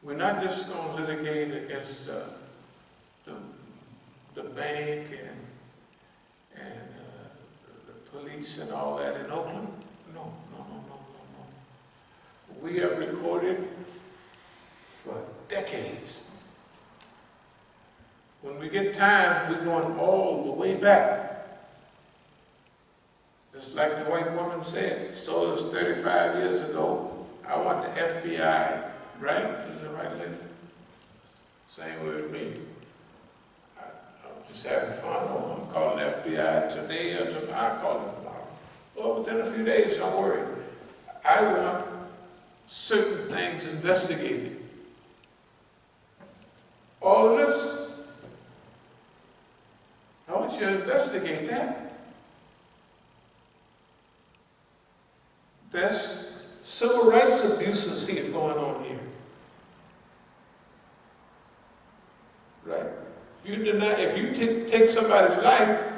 We're not just going to litigate against the bank and the police and all that in Oakland. No. We have recorded for decades. When we get time, we're going all the way back. Just like the white woman said, so it was 35 years ago. I want the FBI, right? Is that right, lady? Same with me. I'm just having fun. Oh, I'm calling the FBI today or tomorrow. I'll call them tomorrow. Well, within a few days, don't worry. I want certain things investigated. All of this, I want you to investigate that. There's civil rights abuses here going on here. Right? If you take somebody's life,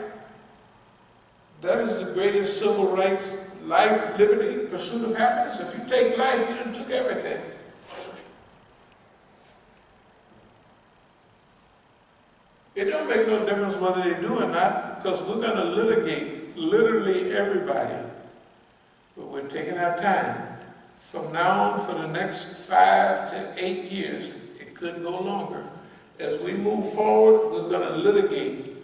that is the greatest civil rights, life, liberty, pursuit of happiness. If you take life, you done took everything. It don't make no difference whether they do or not, because we're going to litigate literally everybody. But we're taking our time. From now on, for the next 5 to 8 years, it could go longer. As we move forward, we're going to litigate.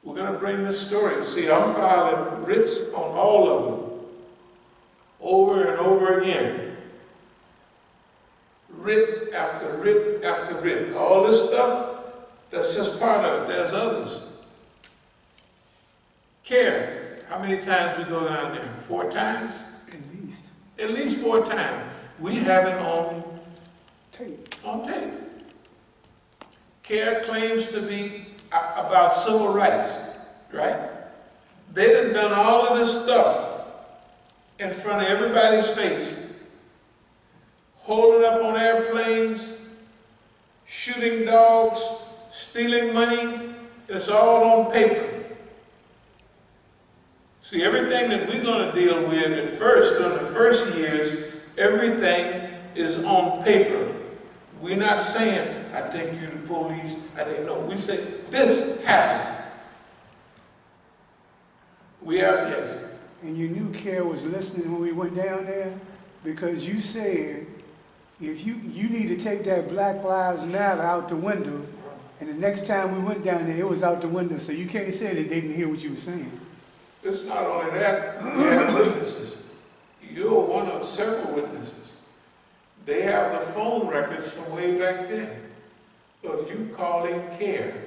We're going to bring this story. See, I'm filing writs on all of them, over and over again. Writ after writ after writ. All this stuff, that's just part of it. There's others. Care. How many times we go down there? 4 times? At least. At least 4 times. We have it on Tape. On tape. Care claims to be about civil rights, right? They done all of this stuff in front of everybody's face. Holding up on airplanes, shooting dogs, stealing money. It's all on paper. See, everything that we're going to deal with at first, in the first years, everything is on paper. We're not saying, I think you're the police. I think, no, we say, this happened. We have, yes. And you knew Care was listening when we went down there, because you said, if you need to take that Black Lives Matter out the window, and the next time we went down there, it was out the window, so you can't say that they didn't hear what you were saying. It's not only that, we have witnesses. You're one of several witnesses. They have the phone records from way back then of you calling Care.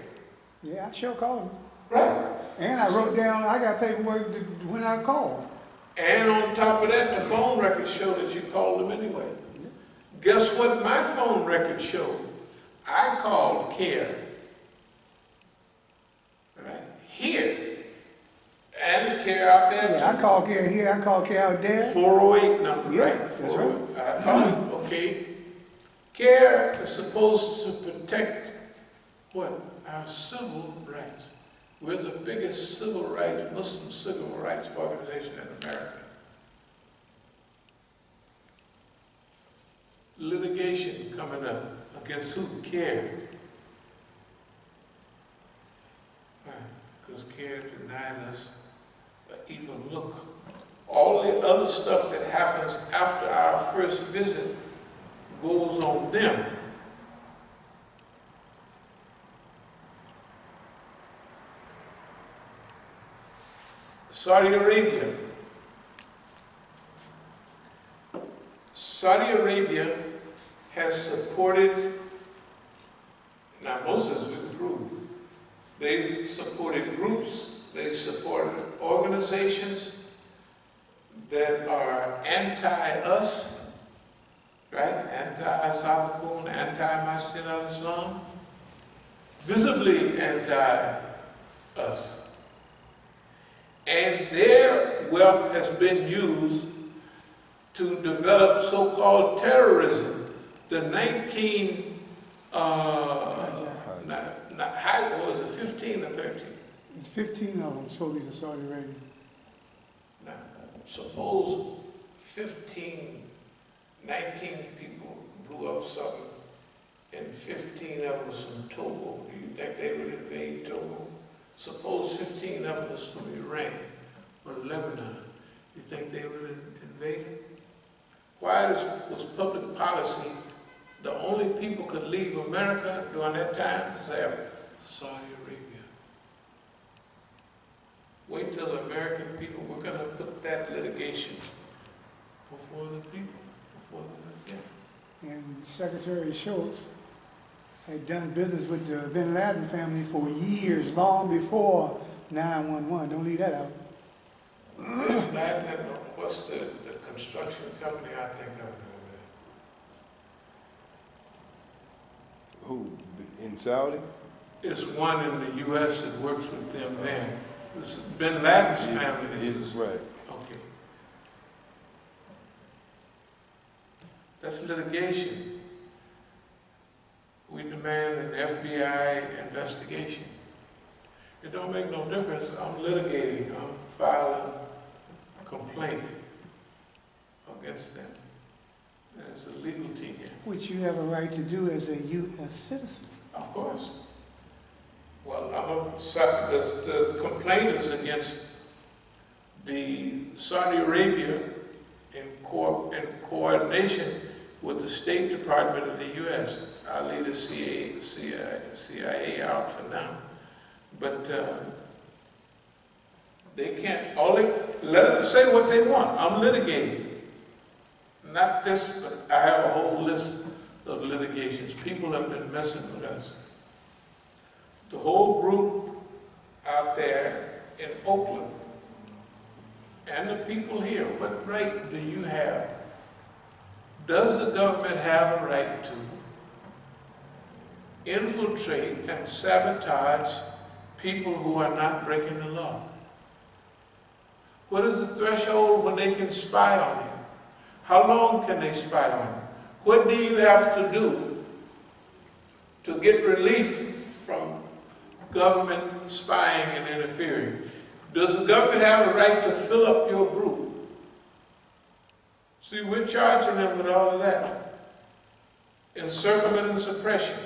Yeah, I sure called him. Right. And I wrote down, I got paperwork when I called. And on top of that, the phone records show that you called them anyway. Guess what my phone records show? I called Care. Right? Here. And Care out there too. Yeah, I called Care here, I called Care out there. 408 number, Yeah, right? that's right. I called, okay. Care is supposed to protect what? Our civil rights. We're the biggest civil rights, Muslim civil rights organization in America. Litigation coming up against who? Care. Because Care denied us an even look. All the other stuff that happens after our first visit goes on them. Saudi Arabia. Saudi Arabia has supported, now most of this we can prove, they've supported groups, they've supported organizations that are anti-us, right? Anti-As-Sabiqun, anti-Masjid al-Islam, visibly anti-us. And their wealth has been used to develop so-called terrorism. The 19, what was it, 15 or 13? It's 15 of them, so these are Saudi Arabia. Now, suppose 15, 19 people blew up something, and 15 of them was from Togo. Do you think they would invade Togo? Suppose 15 of them was from Iran or Lebanon. You think they would invade it? Why was public policy the only people could leave America during that time? Saudi Arabia. Wait till the American people, we're going to put that litigation before the people, And Secretary Schultz had done business with the bin Laden family for years, long before 911. Don't leave that out. What's the construction company I think of over Who? In Saudi? there? It's one in the U.S. that works with them there. This bin Laden's family is right. okay. That's litigation. We demand an FBI investigation. It don't make no difference. I'm litigating. I'm filing a complaint against them. There's a legality here. Which you have a right to do as a U.S. citizen. Of course. Well, the complaint is against the Saudi Arabia in coordination with the State Department of the U.S. I'll leave the CIA out for now. But they can't, let them say what they want. I'm litigating. Not this, but I have a whole list of litigations. People have been messing with us. The whole group out there in Oakland and the people here, what right do you have? Does the government have a right to infiltrate and sabotage people who are not breaking the law? What is the threshold when they can spy on you? How long can they spy on you? What do you have to do to get relief from government spying and interfering? Does the government have a right to fill up your group? See, we're charging them with all of that. Encirclement and suppression.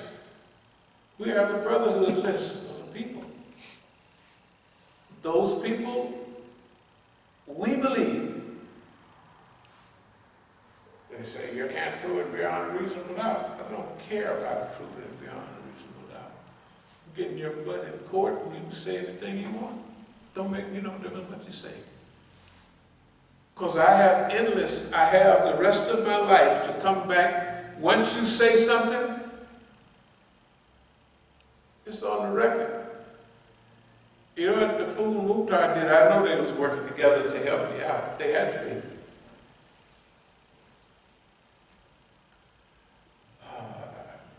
We have a Brotherhood list of people. Those people, we believe, they say you can't prove it beyond a reasonable doubt. I don't care about proving it beyond a reasonable doubt. Getting your butt in court and you can say anything you want. Don't make me no difference what you say. Because I have the rest of my life to come back. Once you say something, it's on the record. You know what the fool Mukhtar did? I know they was working together to help me out. They had to be.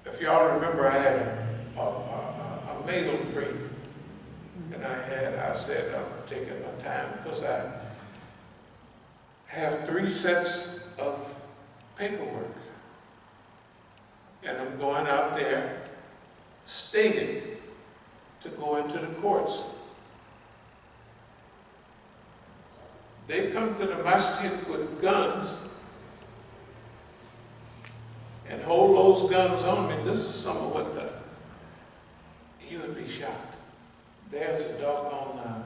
If y'all remember, I had a mail crate. And I said, I'm taking my time because I have 3 sets of paperwork. And I'm going out there stated to go into the courts. They come to the Masjid with guns and hold those guns on me. This is some of what you would be shocked. There's a doggone,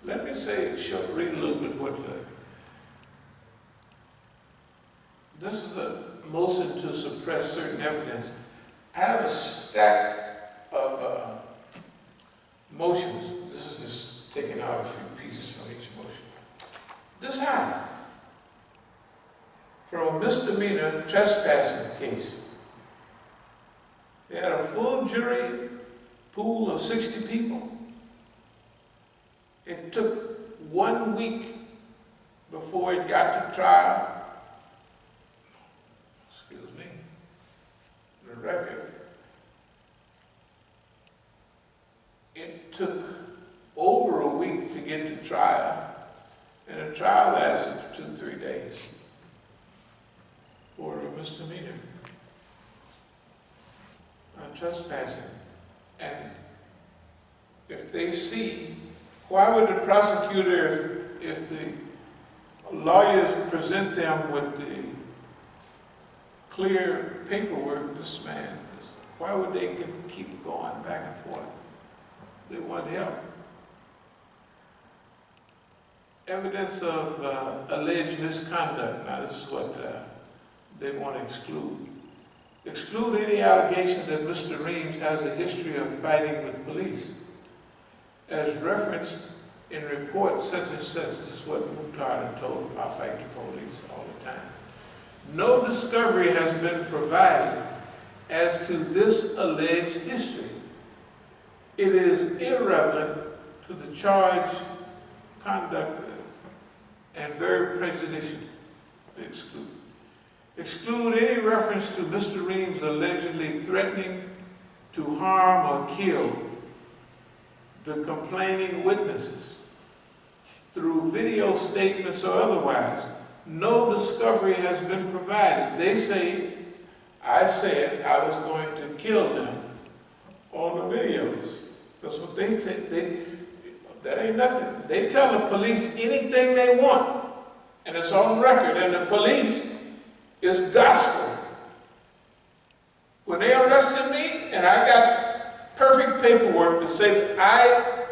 let me say, read a little bit what this is the motion to suppress certain evidence. I have a stack of motions. This is just taking out a few pieces from each motion. This high, from a misdemeanor trespassing case. They had a full jury pool of 60 people. It took 1 week before it got to trial. Excuse me. The record. It took over a week to get to trial, and the trial lasted for 2-3 days for a misdemeanor on trespassing. And if they see, why would the prosecutor, if the lawyers present them with the clear paperwork, this man, why would they keep going back and forth? They want help. Evidence of alleged misconduct. Now this is what they want to exclude. Exclude any allegations that Mr. Reams has a history of fighting with police. As referenced in reports such and such, this is what Mutar told him, I fight the police all the time. No discovery has been provided as to this alleged history. It is irrelevant to the charge, conduct, and very prejudicial to exclude. Exclude any reference to Mr. Reams allegedly threatening to harm or kill the complaining witnesses through video statements or otherwise. No discovery has been provided. They say, I said I was going to kill them on the videos. That's what they said. That ain't nothing. They tell the police anything they want, and it's on record, and the police is gospel. When they arrested me, and I got perfect paperwork to say I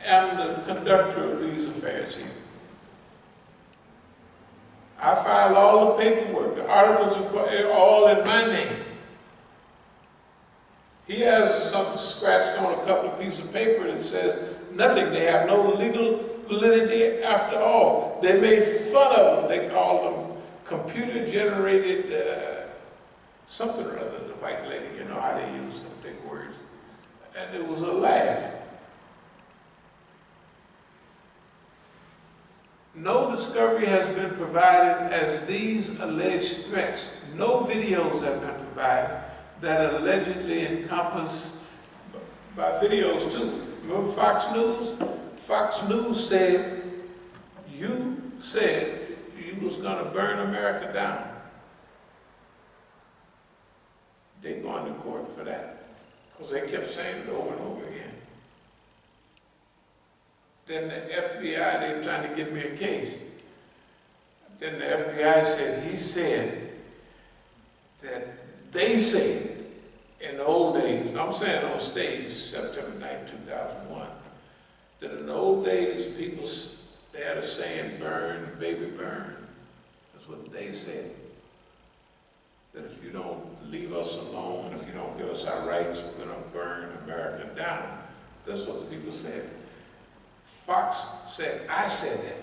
am the conductor of these affairs here. I filed all the paperwork, the articles are all in my name. He has something scratched on a couple of pieces of paper that says nothing. They have no legal validity after all. They made fun of them. They called them computer-generated something or other. The white lady, you know how they use some big words. And it was a laugh. No discovery has been provided as these alleged threats. No videos have been provided that allegedly encompass, by videos too. Remember Fox News? Fox News said, you said you was gonna burn America down. They're going to court for that, because they kept saying it over and over again. Then the FBI, they were trying to give me a case. Then the FBI said, he said that they said in the old days, and I'm saying on stage, September 9, 2001, that in the old days, people, they had a saying, burn, baby, burn. That's what they said. That if you don't leave us alone, if you don't give us our rights, we're gonna burn America down. That's what the people said. Fox said, I said that.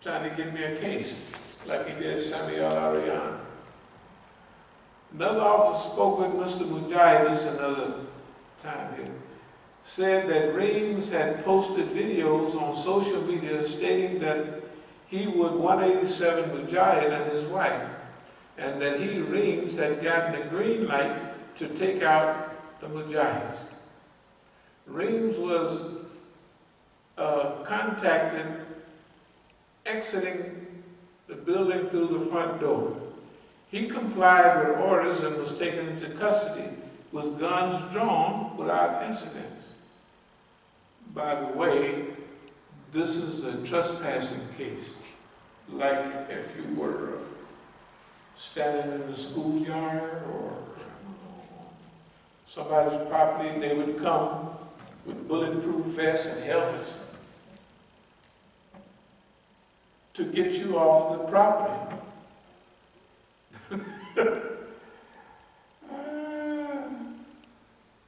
Trying to give me a case, like he did Samuel Ariane. Another officer spoke with Mr. Mujahid, this another time here, said that Reams had posted videos on social media stating that he would 187 Mujahid and his wife, and that he, Reams, had gotten a green light to take out the Mujahids. Reams was contacted exiting the building through the front door. He complied with orders and was taken into custody with guns drawn without incidents. By the way, this is a trespassing case. Like if you were standing in the schoolyard or somebody's property, they would come with bulletproof vests and helmets to get you off the property.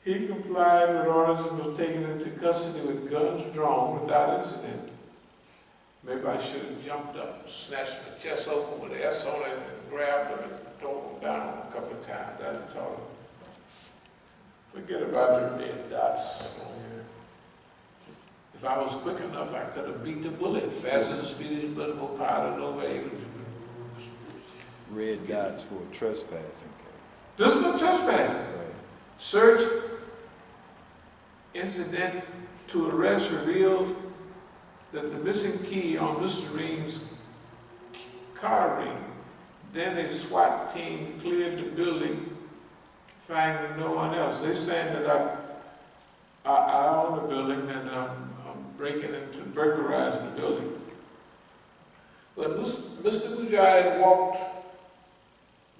He complied with orders and was taken into custody with guns drawn without incident. Maybe I should have jumped up, snatched my chest open with an S on it, and grabbed him and tore him down a couple of times. That's all. Forget about the red dots on here. If I was quick enough, I could have beat the bullet fast as the speediest bullet will pilot over able to. Red dots for a trespassing case. This is a trespassing. Right. Search incident to arrest revealed that the missing key on Mr. Reams' car ring. Then a SWAT team cleared the building, finding no one else. They're saying that I own the building and I'm breaking into, burglarizing the building. But Mr. Mujahid walked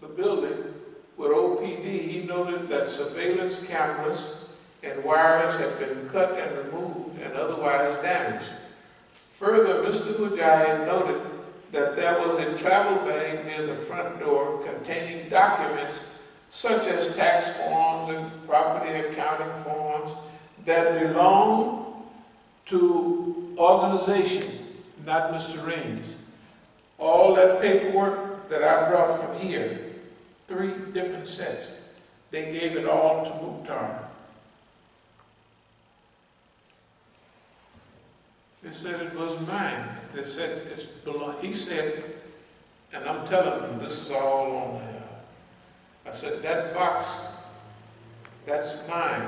the building with OPD, he noted that surveillance cameras and wires had been cut and removed and otherwise damaged. Further, Mr. Mujahid noted that there was a travel bag near the front door containing documents such as tax forms and property accounting forms that belong to organization, not Mr. Reams. All that paperwork that I brought from here, 3 different sets, they gave it all to Mukhtar. They said it was mine. They said it's belong. He said, and I'm telling them this is all on there. I said, that box, that's mine.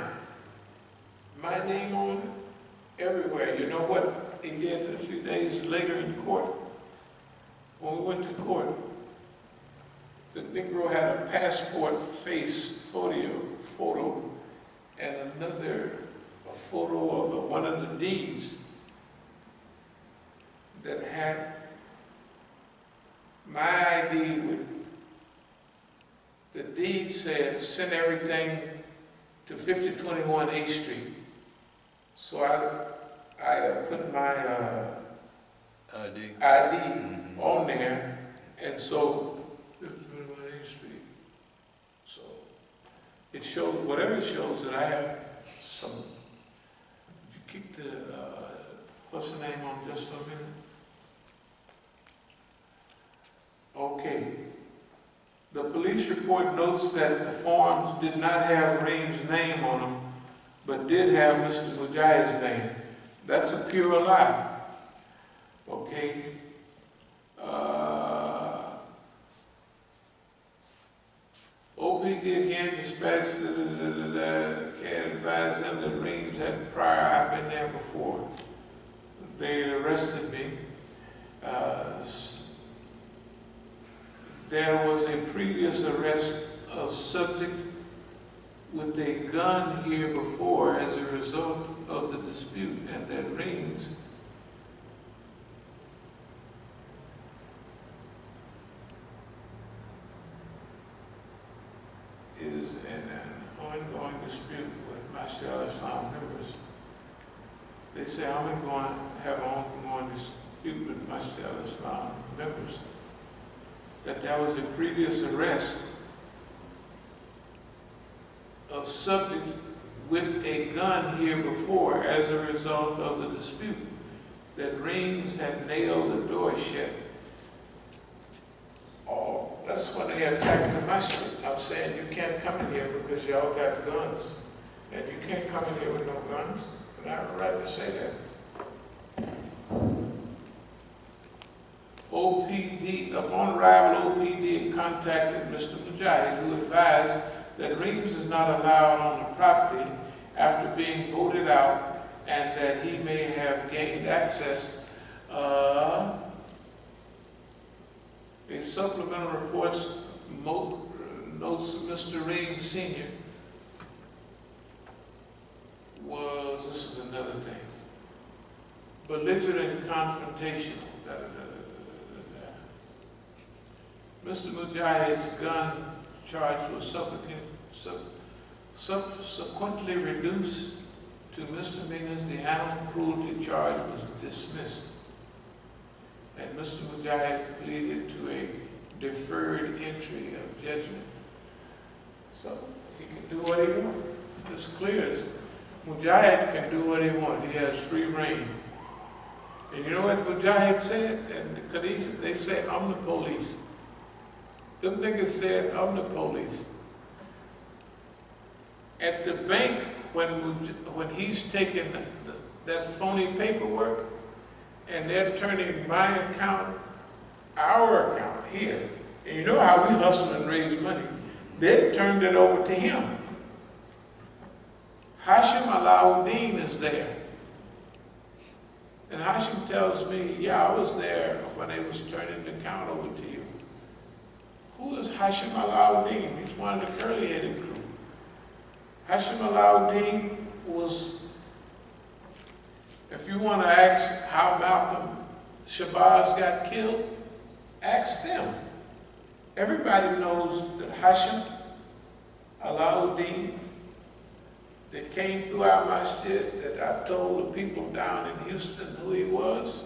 My name on it, everywhere. You know what he did a few days later in court? When we went to court, the Negro had a passport face photo and another photo of one of the deeds that had my ID with. The deed said, send everything to 5021 A Street. So I put my ID on there, and so 5021 A Street. So it shows, whatever it shows, that I have some. Did you keep the, what's the name on just for a minute? Okay. The police report notes that the forms did not have Ream's name on them, but did have Mr. Mujahid's name. That's a pure lie. Okay. OPD again dispatched, can't advise them that Reams had prior, I've been there before. They arrested me. There was a previous arrest of subject with a gun here before as a result of the dispute, and that Reams is in an ongoing dispute with Masjid Islam members. They say I'm going to have an ongoing dispute with Masjid Islam members. That there was a previous arrest of subject with a gun here before as a result of the dispute, that Reams had nailed the door shut. Oh, that's when they attacked the masjid. I'm saying you can't come in here because y'all got guns, and you can't come in here with no guns, and I have a right to say that. OPD, upon arrival, OPD contacted Mr. Mujahid, who advised that Reams is not allowed on the property after being voted out, and that he may have gained access. A supplemental reports notes Mr. Reams Sr. was, this is another thing, belligerent and confrontational. Mr. Mujahid's gun charge was subsequently reduced to misdemeanors. The animal cruelty charge was dismissed, and Mr. Mujahid pleaded to a deferred entry of judgment. So he can do what he wants. It's clear. Mujahid can do what he wants. He has free reign. And you know what Mujahid said? And the Khadijah, they say, I'm the police. Them niggas said, I'm the police. At the bank, when he's taking that phony paperwork, and they're turning my account, our account here, and you know how we hustle and raise money, they turned it over to him. Hashim Alauddin is there. And Hashim tells me, yeah, I was there when they was turning the account over to you. Who is Hashim Alauddin? He's one of the curly-headed crew. Hashim Alauddin was, if you want to ask how Malcolm Shabazz got killed, ask them. Everybody knows that Hashim Alauddin that came through our masjid, that I told the people down in Houston who he was.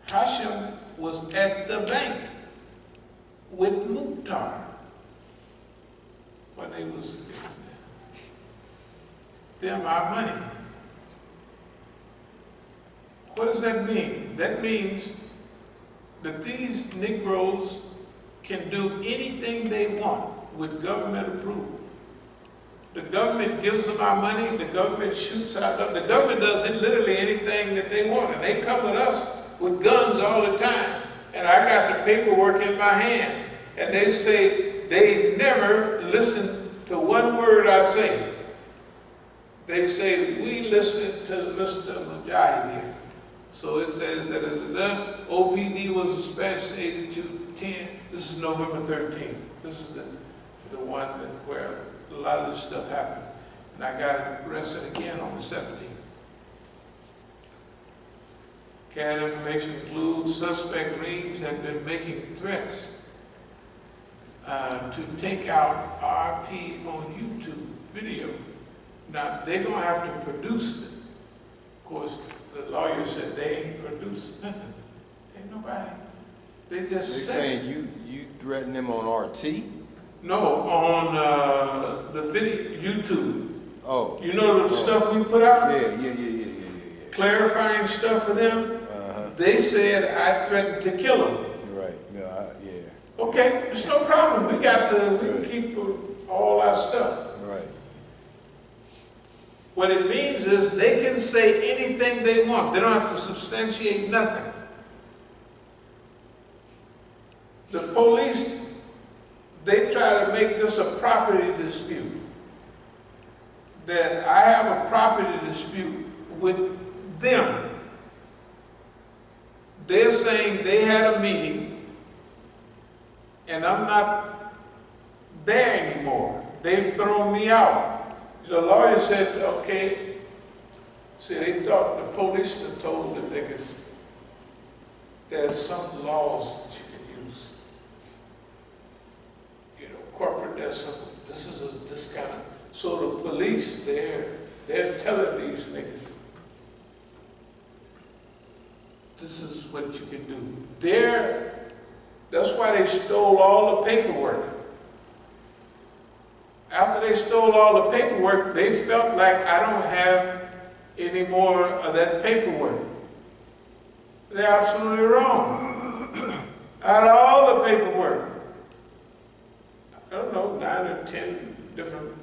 Hashim was at the bank with Mukhtar when they was them our money. What does that mean? That means that these Negroes can do anything they want with government approval. The government gives them our money, the government shoots out, the government does literally anything that they want, and they come with us with guns all the time. And I got the paperwork in my hand, and they say they never listen to one word I say. They say, we listen to Mr. Mujahid here. So it says that OPD was dispatched 8210. This is November 13th. This is the one where a lot of this stuff happened. And I got arrested again on the 17th. CAD information includes suspect Reeves have been making threats to take out RP on YouTube video. Now, they're going to have to produce it. Of course, the lawyer said they ain't produced nothing. Ain't nobody. They just They're said. saying you threatened them on RT? No, on the video, YouTube. Oh. You know the stuff we put out? Yeah. Clarifying stuff for them? They said I threatened to kill them. Right, yeah. Okay, it's no problem. We can keep all our stuff. Right. What it means is they can say anything they want. They don't have to substantiate nothing. The police, they try to make this a property dispute. That I have a property dispute with them. They're saying they had a meeting and I'm not there anymore. They've thrown me out. The lawyer said, okay. See, they thought the police had told the niggas there's some laws that you can use. You know, corporate, there's some, this kind of, so the police, they're telling these niggas, this is what you can do. That's why they stole all the paperwork. After they stole all the paperwork, they felt like I don't have any more of that paperwork. They're absolutely wrong. Out of all the paperwork, I don't know, 9 or 10 different